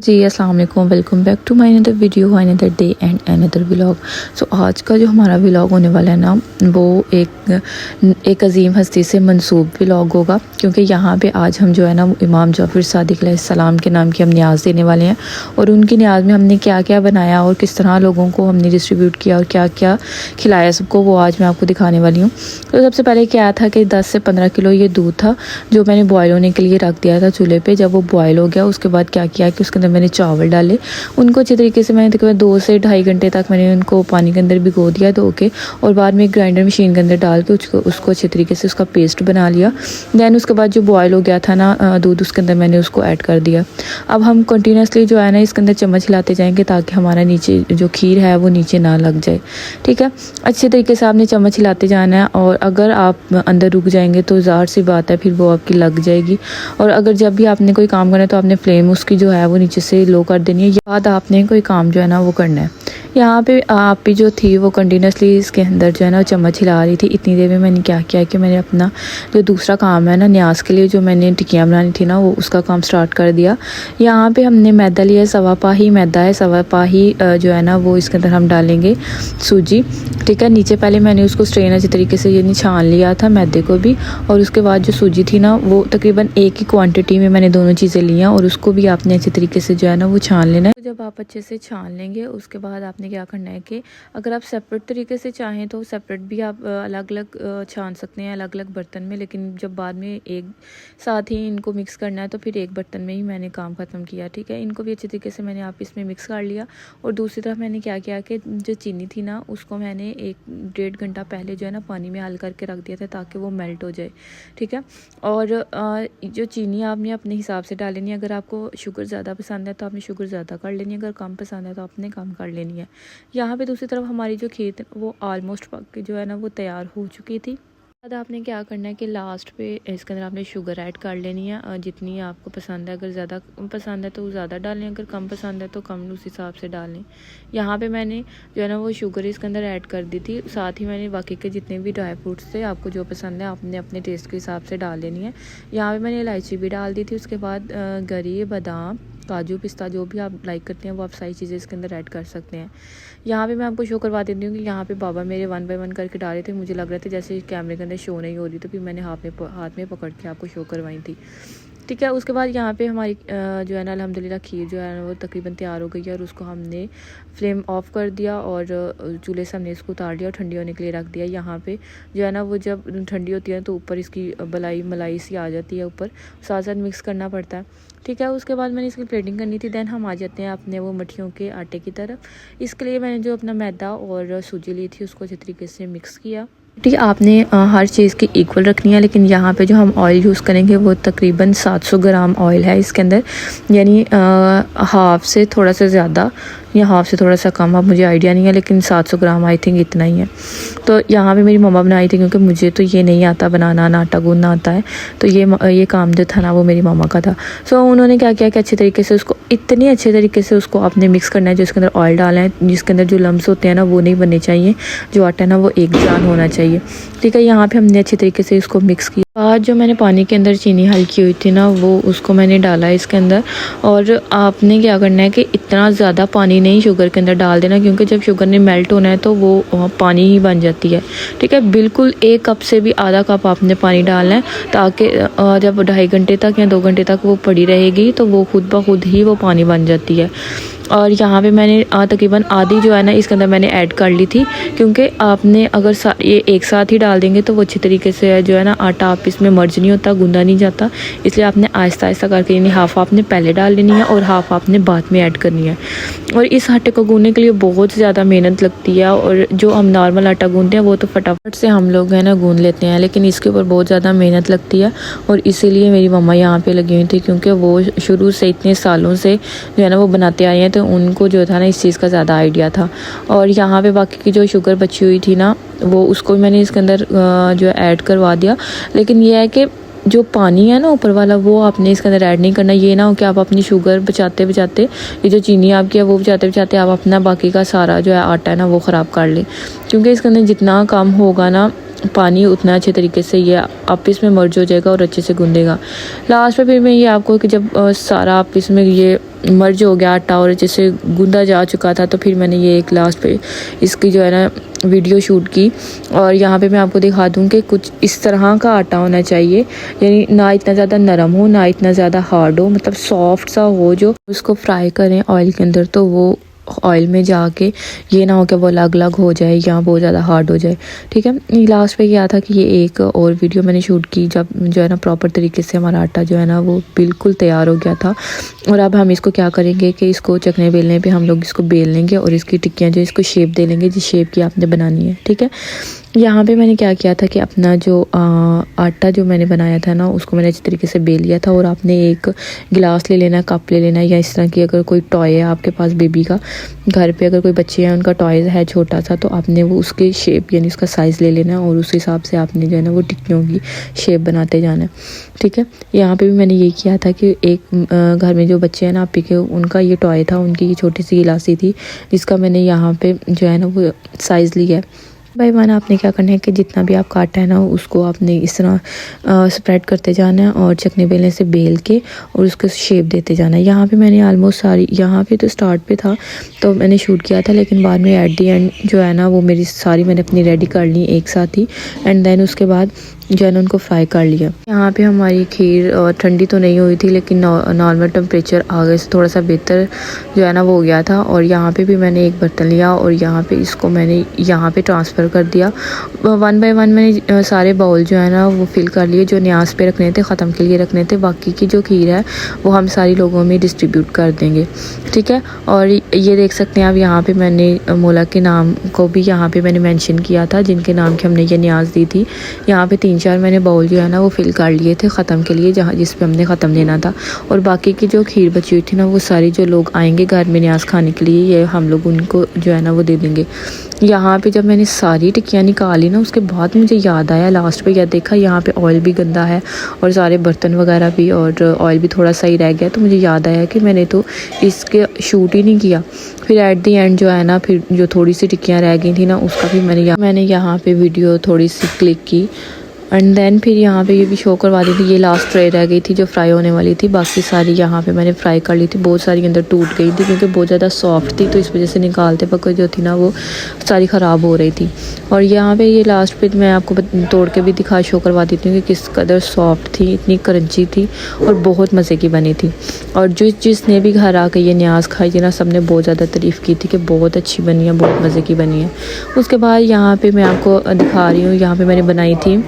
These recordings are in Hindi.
जी अस्सलाम वालेकुम, welcome back to my another video, another day and another vlog. So आज का जो हमारा व्लॉग होने वाला है ना, वो एक अजीम हस्ती से मंसूब व्लॉग होगा, क्योंकि यहाँ पे आज हम जो है ना इमाम जाफ़र सादिक अलैहिस्सलाम के नाम की हम न्याज़ देने वाले हैं। और उनकी न्याज़ में हमने क्या क्या बनाया और किस तरह लोगों को हमने डिस्ट्रीब्यूट किया और क्या क्या खिलाया सबको, वो आज मैं आपको दिखाने वाली हूँ। तो सबसे पहले क्या था कि 10 से 15 किलो ये दूध था जो मैंने बॉयल होने के लिए रख दिया था चूल्हे पे। जब वो बॉयल हो गया उसके बाद क्या किया कि उसके अंदर मैंने चावल डाले, उनको अच्छे तरीके से मैंने तकरीबन 2 से ढाई घंटे तक मैंने उनको पानी के अंदर भिगो दिया धो के, और बाद में ग्राइंडर मशीन के अंदर डाल के उसको अच्छे तरीके से उसका पेस्ट बना लिया। दैन उसके बाद जो बॉयल हो गया था ना दूध, उसके अंदर मैंने उसको ऐड कर दिया। अब हम कंटिन्यूसली जो है ना इसके अंदर चम्मच हिलाते जाएंगे ताकि हमारा नीचे जो खीर है वो नीचे ना लग जाए। ठीक है, अच्छे तरीके से आपने चम्मच हिलाते जाना है, और अगर आप अंदर रुक जाएंगे तो ज़ाहिर सी बात है फिर वो आपकी लग जाएगी। और अगर जब भी आपने कोई काम करना है तो आपने फ्लेम उसकी जो है वो नीचे से लो कर देनी है, बाद आपने कोई काम जो है ना वो करना है। यहाँ पे आप भी जो थी वो कंटिन्यूसली इसके अंदर जो है ना चम्मच हिला रही थी। इतनी देर में मैंने क्या किया कि मैंने अपना जो दूसरा काम है ना न्याज़ के लिए, जो मैंने टिक्कियाँ बनानी थी ना, वो उसका काम स्टार्ट कर दिया। यहाँ पे हमने मैदा लिया है, सवा पाही मैदा है, सवा पाही जो है ना वो इसके अंदर हम डालेंगे सूजी। ठीक है, नीचे पहले मैंने उसको स्ट्रेन अच्छी तरीके से ये छान लिया था मैदे को भी, और उसके बाद जो सूजी थी ना वो तकरीबन एक ही क्वांटिटी में मैंने दोनों चीज़ें ली हैं, और उसको भी आपने अच्छे तरीके से जो है ना वो छान लेना है। तो जब आप अच्छे से छान लेंगे उसके बाद आपने क्या करना है कि अगर आप सेपरेट तरीके से चाहें तो सेपरेट भी आप अलग अलग छान सकते हैं अलग अलग बर्तन में, लेकिन जब बाद में एक साथ ही इनको मिक्स करना है तो फिर एक बर्तन में ही मैंने काम ख़त्म किया। ठीक है, इनको भी अच्छे तरीके से मैंने आप इसमें मिक्स कर लिया। और दूसरी तरफ मैंने क्या किया कि जो चीनी थी ना उसको मैंने 1-1.5 घंटा पहले जो है ना पानी में हल करके रख दिया था ताकि वो मेल्ट हो जाए। ठीक है, और जो चीनी आपने अपने हिसाब से डालनी है। अगर आपको शुगर ज़्यादा पसंद है तो आपने शुगर ज़्यादा कर लेनी है, अगर कम पसंद है तो आपने कम कर लेनी है। यहाँ पे दूसरी तरफ हमारी जो खीर वो ऑलमोस्ट पक के जो है ना वो तैयार हो चुकी थी। बाद आपने क्या करना है कि लास्ट पे इसके अंदर आपने शुगर ऐड कर लेनी है जितनी आपको पसंद है। अगर ज़्यादा पसंद है तो ज़्यादा डालें, अगर कम पसंद है तो कम उस हिसाब से डालें। यहाँ पे मैंने जो है ना वो शुगर इसके अंदर ऐड कर दी थी, साथ ही मैंने बाकी के जितने भी ड्राई फ्रूट्स थे आपको जो पसंद है आपने अपने टेस्ट के हिसाब से डाल लेनी है। यहाँ पर मैंने इलायची भी डाल दी थी, उसके बाद गरी, बादाम, काजू, पिस्ता जो भी आप लाइक करते हैं वो आप सारी चीज़ें इसके अंदर ऐड कर सकते हैं। यहाँ पे मैं आपको शो करवा देती हूँ कि यहाँ पे बाबा मेरे 1 बाय 1 करके डाल रहे थे। मुझे लग रहा था जैसे कैमरे के अंदर शो नहीं हो रही, तो फिर मैंने हाथ में पकड़ के आपको शो करवाई थी। ठीक है, उसके बाद यहाँ पे हमारी जो है ना अल्हम्दुलिल्लाह खीर जो है ना वो तकरीबन तैयार हो गई है, और उसको हमने फ्लेम ऑफ कर दिया और चूल्हे से हमने इसको उतार लिया और ठंडी होने के लिए रख दिया। यहाँ पे जो है ना वो जब ठंडी होती है तो ऊपर इसकी मलाई सी आ जाती है, ऊपर साथ साथ मिक्स करना पड़ता है। ठीक है, उसके बाद मैंने इसकी प्लेटिंग करनी थी। दैन हम आ जाते हैं अपने वो मठियों के आटे की तरफ। इसके लिए मैंने जो अपना मैदा और सूजी ली थी उसको अच्छे तरीके से मिक्स किया। ठीक है, आपने हर चीज़ की इक्वल रखनी है, लेकिन यहाँ पे जो हम ऑयल यूज़ करेंगे वो तकरीबन 700 ग्राम ऑयल है इसके अंदर, यानी हाफ़ से थोड़ा सा ज़्यादा या हाफ़ से थोड़ा सा कम, अब मुझे आइडिया नहीं है, लेकिन 700 ग्राम आई थिंक इतना ही है। तो यहाँ पे मेरी मम्मा बनाई थी, क्योंकि मुझे तो ये नहीं आता बनाना, ना आटा गूंदना आता है, तो ये काम जो था ना वो मेरी मम्मा का था। सो उन्होंने क्या किया कि अच्छे तरीके से उसको इतने अच्छे तरीके से उसको आपने मिक्स करना है, जो इसके अंदर ऑयल डालना है, जिसके अंदर जो लम्स होते हैं ना वो नहीं बनने चाहिए, जो आटा है ना वो एक जान होना चाहिए। ठीक है, यहाँ पे हमने अच्छे तरीके से इसको मिक्स किया। आज जो मैंने पानी के अंदर चीनी हल्की हुई थी ना वो उसको मैंने डाला है इसके अंदर। और आपने क्या करना है कि इतना ज़्यादा पानी नहीं शुगर के अंदर डाल देना, क्योंकि जब शुगर ने मेल्ट होना है तो वो पानी ही बन जाती है। ठीक है, बिल्कुल 1 कप से भी आधा कप आपने पानी डालना है, ताकि जब 2.5 घंटे तक या 2 घंटे तक वो पड़ी रहेगी तो वो खुद ब खुद ही वो पानी बन जाती है। और यहाँ पे मैंने तकरीबन आधी जो है ना इसके अंदर मैंने ऐड कर ली थी, क्योंकि आपने अगर ये एक साथ ही डाल देंगे तो वो अच्छी तरीके से जो है ना आटा आप इसमें मर्ज नहीं होता, गूंदा नहीं जाता। इसलिए आपने आहिस्ता आहिस्ता करके, यानी हाफ़ आपने पहले डाल लेनी है और हाफ़ आपने बाद में ऐड करनी है। और इस आटे को गूंदने के लिए बहुत ज़्यादा मेहनत लगती है, और जो हम नॉर्मल आटा गूंदते हैं वो तो फटाफट से हम लोग है ना गूंद लेते हैं, लेकिन इसके ऊपर बहुत ज़्यादा मेहनत लगती है। और इसीलिए मेरी मम्मा यहाँ पर लगी हुई थी, क्योंकि वो शुरू से इतने सालों से जो है ना वो बनाते आए हैं, तो उनको जो था ना इस चीज़ का ज़्यादा आइडिया था। और यहाँ पे बाकी की जो शुगर बची हुई थी ना वो उसको मैंने इसके अंदर जो ऐड करवा दिया। लेकिन ये है कि जो पानी है ना ऊपर वाला वो आपने इसके अंदर ऐड नहीं करना। ये ना हो कि आप अपनी शुगर बचाते बचाते, ये जो चीनी आपकी है वो बचाते बचाते आप अपना बाकी का सारा जो है आटा है ना वो ख़राब कर लें, क्योंकि इसके अंदर जितना कम होगा ना पानी उतना अच्छे तरीके से ये आपस में मर्ज हो जाएगा और अच्छे से गूंदेगा। लास्ट में फिर मैं ये आपको कि जब सारा आपस में ये मर्ज हो गया आटा और जैसे गूंदा जा चुका था, तो फिर मैंने ये एक लास्ट पे इसकी जो है ना वीडियो शूट की। और यहाँ पे मैं आपको दिखा दूँ कि कुछ इस तरह का आटा होना चाहिए, यानी ना इतना ज़्यादा नरम हो ना इतना ज़्यादा हार्ड हो, मतलब सॉफ्ट सा हो। जो उसको फ्राई करें ऑयल के अंदर तो वो ऑयल में जाके ये ना हो कि वो अलग अलग हो जाए या बहुत ज़्यादा हार्ड हो जाए। ठीक है, लास्ट पे क्या था कि ये एक और वीडियो मैंने शूट की जब जो है ना प्रॉपर तरीके से हमारा आटा जो है ना वो बिल्कुल तैयार हो गया था। और अब हम इसको क्या करेंगे कि इसको चकने बेलने पे हम लोग इसको बेल लेंगे और इसकी टिक्कियाँ जो इसको शेप दे लेंगे जिस शेप की आपने बनानी है। ठीक है, यहाँ पे मैंने क्या किया था कि अपना जो आटा जो मैंने बनाया था ना उसको मैंने अच्छी तरीके से बेल लिया था। और आपने एक गिलास ले लेना, कप ले लेना, या इस तरह की अगर कोई टॉय है आपके पास बेबी का, घर पे अगर कोई बच्चे हैं उनका टॉय है छोटा सा, तो आपने वो उसके शेप यानी उसका साइज़ ले लेना और उस हिसाब से आपने जो है ना वो टिक्कियों की शेप बनाते जाना है। ठीक है, यहाँ पे भी मैंने ये किया था कि एक घर में जो बच्चे हैं ना आपी के, उनका ये टॉय था, उनकी ये छोटी सी गिलासी थी जिसका मैंने यहाँ पे जो है ना वो साइज़ लिया है। भाई माना आपने क्या करना है कि जितना भी आपका आटा है ना उसको आपने इस तरह स्प्रेड करते जाना है और चकने बेलने से बेल के और उसको शेप देते जाना है। यहाँ पे मैंने ऑलमोस्ट सारी, यहाँ पे तो स्टार्ट पे था तो मैंने शूट किया था, लेकिन बाद में एट दी एंड जो है ना वो मेरी सारी मैंने अपनी रेडी कर ली एक साथ ही। एंड देन उसके बाद जो है ना उनको फ्राई कर लिया। यहाँ पे हमारी खीर ठंडी तो नहीं हुई थी, लेकिन नॉर्मल टेम्परेचर आगे से थोड़ा सा बेहतर जो है ना वो हो गया था। और यहाँ पे भी मैंने एक बर्तन लिया और यहाँ पे इसको मैंने यहाँ पे ट्रांसफ़र कर दिया। 1 बाय 1 मैंने सारे बाउल जो है ना वो फिल कर लिए, जो न्याज पे रखने थे, ख़त्म के लिए रखने थे। बाकी की जो खीर है वो हम सारी लोगों में डिस्ट्रीब्यूट कर देंगे। ठीक है, और ये देख सकते हैं आप यहाँ पे मैंने मौला के नाम को भी यहाँ पे मैंने मेंशन किया था, जिनके नाम की हमने ये न्याज दी थी। यहाँ पे 3-4 मैंने बाउल जो है ना वो फिल कर लिए थे ख़त्म के लिए, जहाँ जिस पे हमने ख़त्म देना था। और बाकी की जो खीर बची हुई थी ना वो सारी जो लोग आएंगे घर में न्याज खाने के लिए, ये हम लोग उनको जो है ना वो दे देंगे। यहाँ पे जब मैंने सारी टिक्कियाँ निकाली ना उसके बाद मुझे याद आया लास्ट पे, क्या देखा यहाँ पे ऑयल भी गंदा है और सारे बर्तन वगैरह भी, और ऑयल भी थोड़ा सा ही रह गया। तो मुझे याद आया कि मैंने तो इसके शूट ही नहीं किया। फिर एट दी एंड जो है ना फिर जो थोड़ी सी टिक्कियाँ रह गई थी ना उसका भी मैंने यहाँ पे वीडियो थोड़ी सी क्लिक की। एंड देन फिर यहाँ पे ये भी शो करवा दी थी। ये लास्ट ट्रे रह गई थी जो फ्राई होने वाली थी, बाकी सारी यहाँ पे मैंने फ्राई कर ली थी। बहुत सारी अंदर टूट गई थी क्योंकि बहुत ज़्यादा सॉफ्ट थी, तो इस वजह से निकालते वक्त जो थी ना वो सारी ख़राब हो रही थी। और यहाँ पे ये लास्ट पे मैं आपको तोड़ के भी शो करवा देती हूँ कि किस कदर सॉफ्ट थी, इतनी क्रंची थी और बहुत मज़े की बनी थी। और जिसने भी घर आके ये न्याज खाई थी ना सब ने बहुत ज़्यादा तारीफ़ की थी कि बहुत अच्छी बनी है, बहुत मज़े की बनी है। उसके बाद यहाँ पर मैं आपको दिखा रही हूँ, यहाँ पर मैंने बनाई थी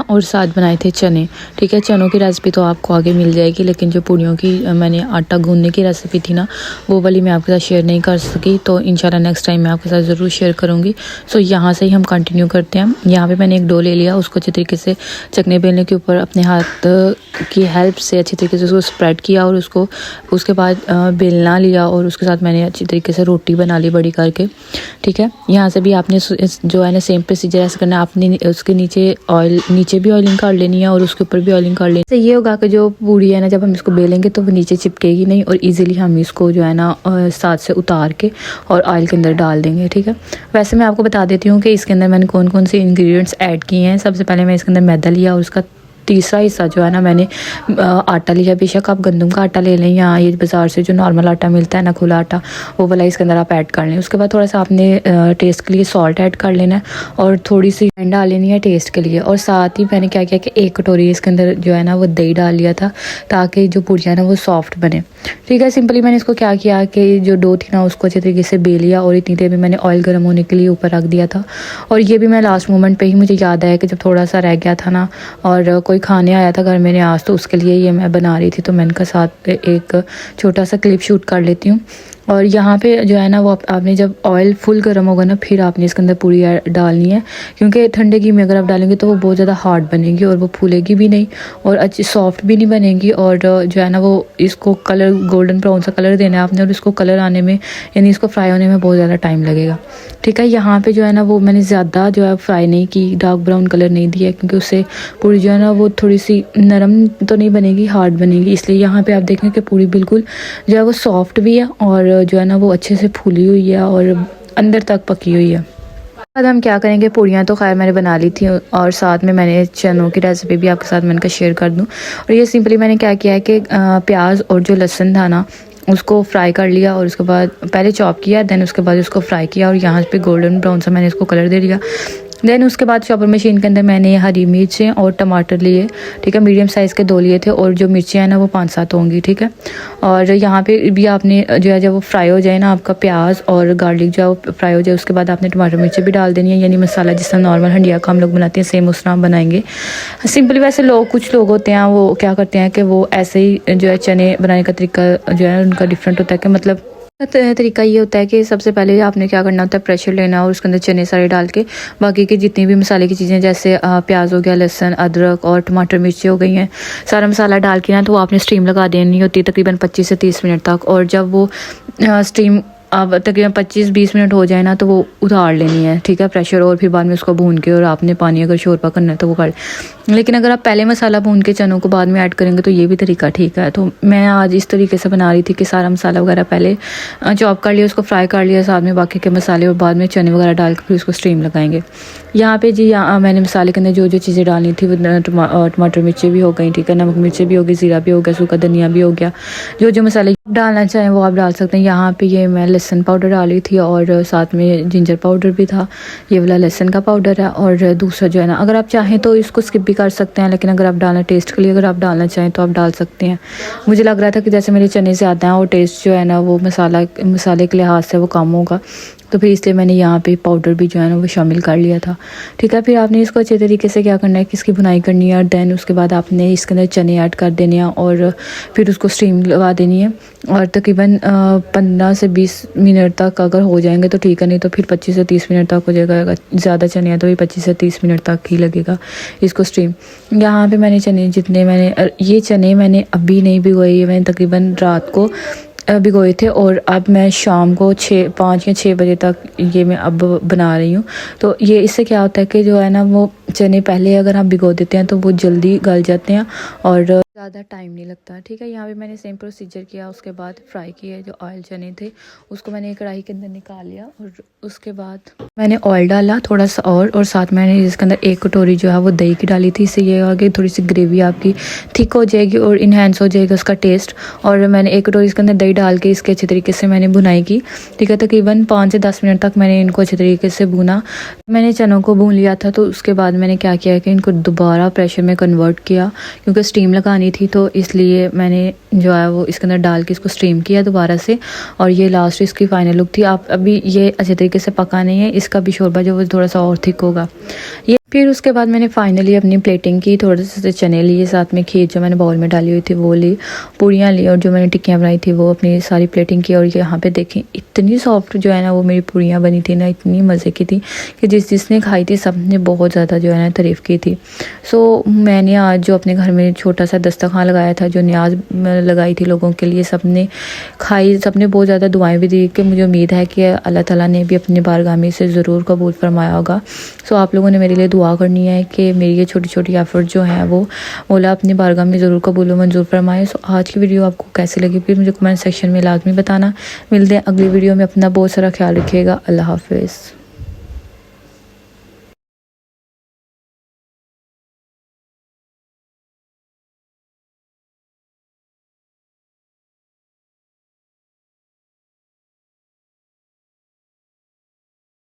और साथ बनाए थे चने। ठीक है, चनों की रेसिपी तो आपको आगे मिल जाएगी, लेकिन जो पूड़ियों की मैंने आटा गूंदने की रेसिपी थी ना वो वाली मैं आपके साथ शेयर नहीं कर सकी, तो इंशाल्लाह नेक्स्ट टाइम मैं आपके साथ ज़रूर शेयर करूँगी। सो यहाँ से ही हम कंटिन्यू करते हैं। यहाँ पे मैंने एक डो ले लिया, उसको अच्छे तरीके से चकने बेलने के ऊपर अपने हाथ की हेल्प से अच्छी तरीके से उसको स्प्रेड किया और उसको उसके बाद बेलना लिया और उसके साथ मैंने अच्छी तरीके से रोटी बना ली बड़ी करके। ठीक है, यहाँ से भी आपने जो है ना सेम प्रोसीजर ऐसे करना, आपने उसके नीचे भी ऑयलिंग कर लेनी है और उसके ऊपर भी ऑयलिंग कर लेनी है। तो ये होगा कि जो पूड़ी है ना जब हम इसको बेलेंगे तो वो नीचे चिपकेगी नहीं और इजीली हम इसको जो है ना साथ से उतार के और ऑयल के अंदर डाल देंगे। ठीक है, वैसे मैं आपको बता देती हूँ कि इसके अंदर मैंने कौन कौन से इंग्रेडिएंट्स ऐड किए हैं। सबसे पहले मैं इसके अंदर मैदा लिया और उसका तीसरा हिस्सा जो है ना मैंने आटा लिया। बेशक आप गंदम का आटा ले लें या ये बाज़ार से जो नॉर्मल आटा मिलता है ना खुला आटा, वो वाला इसके अंदर आप ऐड कर लें। उसके बाद थोड़ा सा आपने टेस्ट के लिए सॉल्ट ऐड कर लेना है और थोड़ी सी खंड डाल लेनी है टेस्ट के लिए। और साथ ही मैंने क्या किया कि 1 कटोरी इसके अंदर जो है ना वो दही डाल लिया था ताकि जो पूड़ियाँ ना वो सॉफ्ट बने। ठीक है, सिंपली मैंने इसको क्या किया कि जो डो थी ना उसको अच्छे तरीके से बेल लिया और इतनी देर में मैंने ऑयल गर्म होने के लिए ऊपर रख दिया था। और ये भी मैं लास्ट मोमेंट पे ही मुझे याद आया कि जब थोड़ा सा रह गया था ना और कोई खाने आया था घर में आज, तो उसके लिए ये मैं बना रही थी, तो मैंने कहा साथ एक छोटा सा क्लिप शूट कर लेती हूँ। और यहाँ पे जो है ना वो आपने जब ऑयल फुल गर्म होगा ना फिर आपने इसके अंदर पूरी डालनी है, क्योंकि ठंडे घी में अगर आप डालेंगे तो वो बहुत ज़्यादा हार्ड बनेगी और वो फूलेगी भी नहीं और अच्छी सॉफ्ट भी नहीं बनेगी। और जो है ना वो इसको कलर गोल्डन ब्राउन सा कलर देना है आपने और इसको कलर आने में यानी इसको फ्राई होने में बहुत ज़्यादा टाइम लगेगा। ठीक है, यहाँ पे जो है ना वो मैंने ज़्यादा जो है फ्राई नहीं की, डार्क ब्राउन कलर नहीं दिया, क्योंकि उससे पूरी जो है ना वो थोड़ी सी नरम तो नहीं बनेगी, हार्ड बनेगी। इसलिए यहाँ पे आप देखें कि पूरी बिल्कुल जो है वो सॉफ्ट भी है और जो है ना वो अच्छे से फूली हुई है और अंदर तक पकी हुई है। बाद हम क्या करेंगे, पूड़ियाँ तो खैर मैंने बना ली थी और साथ में मैंने चनों की रेसिपी भी आपके साथ मैंने कहा शेयर कर दूँ। और ये सिंपली मैंने क्या किया है कि प्याज और जो लहसुन था ना उसको फ्राई कर लिया और उसके बाद पहले चॉप किया, देन उसके बाद उसको फ्राई किया और यहाँ पे गोल्डन ब्राउन सा मैंने इसको कलर दे दिया। देन उसके बाद चॉपर मशीन के अंदर मैंने हरी मिर्चें और टमाटर लिए, ठीक है, मीडियम साइज़ के 2 लिए थे और जो मिर्चें हैं ना वो 5-7 होंगी, ठीक है। और यहाँ पे भी आपने जो है जब वो फ्राई हो जाए ना आपका प्याज और गार्लिक जो है वो फ्राई हो जाए, उसके बाद आपने टमाटर मिर्चें भी डाल देनी है, यानी मसाला जिस तरह नॉर्मल हंडिया का हम लोग बनाते हैं सेम उस तरह हम बनाएंगे सिंपली। वैसे लोग कुछ लोग होते हैं वो क्या करते हैं कि वो ऐसे ही जो है चने बनाने का तरीका जो है उनका डिफरेंट होता है कि मतलब तरीका ये होता है कि सबसे पहले आपने क्या करना होता है, प्रेशर लेना और उसके अंदर चने सारे डाल के बाकी की जितनी भी मसाले की चीज़ें जैसे प्याज हो गया, लहसुन, अदरक और टमाटर मिर्ची हो गई हैं, सारा मसाला डाल के ना तो वो आपने स्टीम लगा देनी होती है तकरीबन 25 से 30 मिनट तक। और जब वो स्टीम अब तकरीबन 25-20 मिनट हो जाए ना तो वो उतार लेनी है, ठीक है, प्रेशर। और फिर बाद में उसको भून के और आपने पानी अगर शोरबा करना है तो वो कर। लेकिन अगर आप पहले मसाला भून के चनों को बाद में ऐड करेंगे तो ये भी तरीका ठीक है। तो मैं आज इस तरीके से बना रही थी कि सारा मसाला वगैरह पहले चॉप कर लिया, उसको फ्राई कर लिया, साथ में बाकी के मसाले और बाद में चने वगैरह डाल के फिर उसको स्टीम लगाएंगे। यहाँ पे जी मैंने मसाले के अंदर जो जो चीज़ें डालनी थी वो टमाटर मिर्ची भी हो गई, ठीक है, नमक मिर्ची भी हो गई, ज़ीरा भी हो गया, सूखा धनिया भी हो गया, जो जो मसाले डालना चाहें वो आप डाल सकते हैं। यहाँ पे ये मैं लहसुन पाउडर डाली थी और साथ में जिंजर पाउडर भी था, ये वाला लहसुन का पाउडर है। और दूसरा जो है ना अगर आप चाहें तो इसको स्किप भी कर सकते हैं, लेकिन अगर आप डालना टेस्ट के लिए अगर आप डालना चाहें तो आप डाल सकते हैं। मुझे लग रहा था कि जैसे मेरे चने से आता है और टेस्ट जो है ना वो मसाले के लिहाज से वो कम होगा, तो फिर इसलिए मैंने यहाँ पे पाउडर भी जो है ना वो शामिल कर लिया था, ठीक है। फिर आपने इसको अच्छे तरीके से क्या करना है कि इसकी भुनाई करनी है और देन उसके बाद आपने इसके अंदर चने ऐड कर देने हैं और फिर उसको स्टीम लगा देनी है। और तकरीबन 15 से 20 मिनट तक अगर हो जाएंगे तो ठीक है, नहीं तो फिर 25 से 30 मिनट तक हो जाएगा। अगर ज़्यादा चने हैं तो भी 25 से 30 मिनट तक ही लगेगा इसको स्टीम। यहाँ पे मैंने ये चने मैंने अभी नहीं भिगोए, ये मैंने तकरीबन रात को भिगोए थे और अब मैं शाम को 5 या 6 बजे तक ये मैं अब बना रही हूँ। तो ये इससे क्या होता है कि जो है ना वो चने पहले अगर हम भिगो देते हैं तो वो जल्दी गल जाते हैं और ज़्यादा टाइम नहीं लगता, ठीक है। यहाँ पे मैंने सेम प्रोसीजर किया, उसके बाद फ्राई किए जो ऑयल चने थे उसको मैंने कढ़ाई के अंदर निकाल लिया और उसके बाद मैंने ऑयल डाला थोड़ा सा और साथ मैंने इसके अंदर 1 कटोरी जो है वो दही की डाली थी। इससे ये आगे थोड़ी सी ग्रेवी आपकी थिक हो जाएगी और इन्हेंस हो जाएगा उसका टेस्ट। और मैंने 1 कटोरी इसके अंदर दही डाल के इसके अच्छे तरीके से मैंने भुनाई की, ठीक है। तकरीबन 5 से 10 मिनट तक मैंने इनको अच्छे तरीके से भुना। मैंने चनों को भून लिया था तो उसके बाद मैंने क्या किया कि इनको दोबारा प्रेशर में कन्वर्ट किया क्योंकि स्टीम लगानी थी, तो इसलिए मैंने जो है वो इसके अंदर डाल के इसको स्टीम किया दोबारा से। और ये लास्ट इसकी फाइनल लुक थी। आप अभी ये अच्छे तरीके से पका नहीं है, इसका भी शोरबा जो वो थोड़ा सा और थिक होगा ये। फिर उसके बाद मैंने फाइनली अपनी प्लेटिंग की, थोड़े से चने लिए, साथ में खीर जो मैंने बाउल में डाली हुई थी वो ली, पूड़ियाँ ली और जो मैंने टिक्कियाँ बनाई थी वो अपनी सारी प्लेटिंग की। और यहाँ पे देखें इतनी सॉफ्ट जो है ना वो मेरी पूड़ियाँ बनी थी ना, इतनी मज़े की थी कि जिसने खाई थी सब ने बहुत ज़्यादा जो है ना तारीफ़ की थी। सो मैंने आज जो अपने घर में छोटा सा दस्तरखान लगाया था, जो न्याज लगाई थी लोगों के लिए, सब ने खाई, सब ने बहुत ज़्यादा दुआएँ भी दी कि मुझे उम्मीद है कि अल्लाह ताला ने भी अपनी बारगाह में इसे ज़रूर कबूल फरमाया होगा। सो आप लोगों ने मेरे लिए दुआ करनी है कि मेरी ये छोटी छोटी एफर्ट जो है वो मौला अपनी बारगाह में ज़रूर कबूल मंजूर फरमाए। सो आज की वीडियो आपको कैसी लगी प्लीज़ मुझे कमेंट सेक्शन में लाजमी बताना। मिलते हैं अगली वीडियो में, अपना बहुत सारा ख्याल रखिएगा। अल्लाह हाफिज़।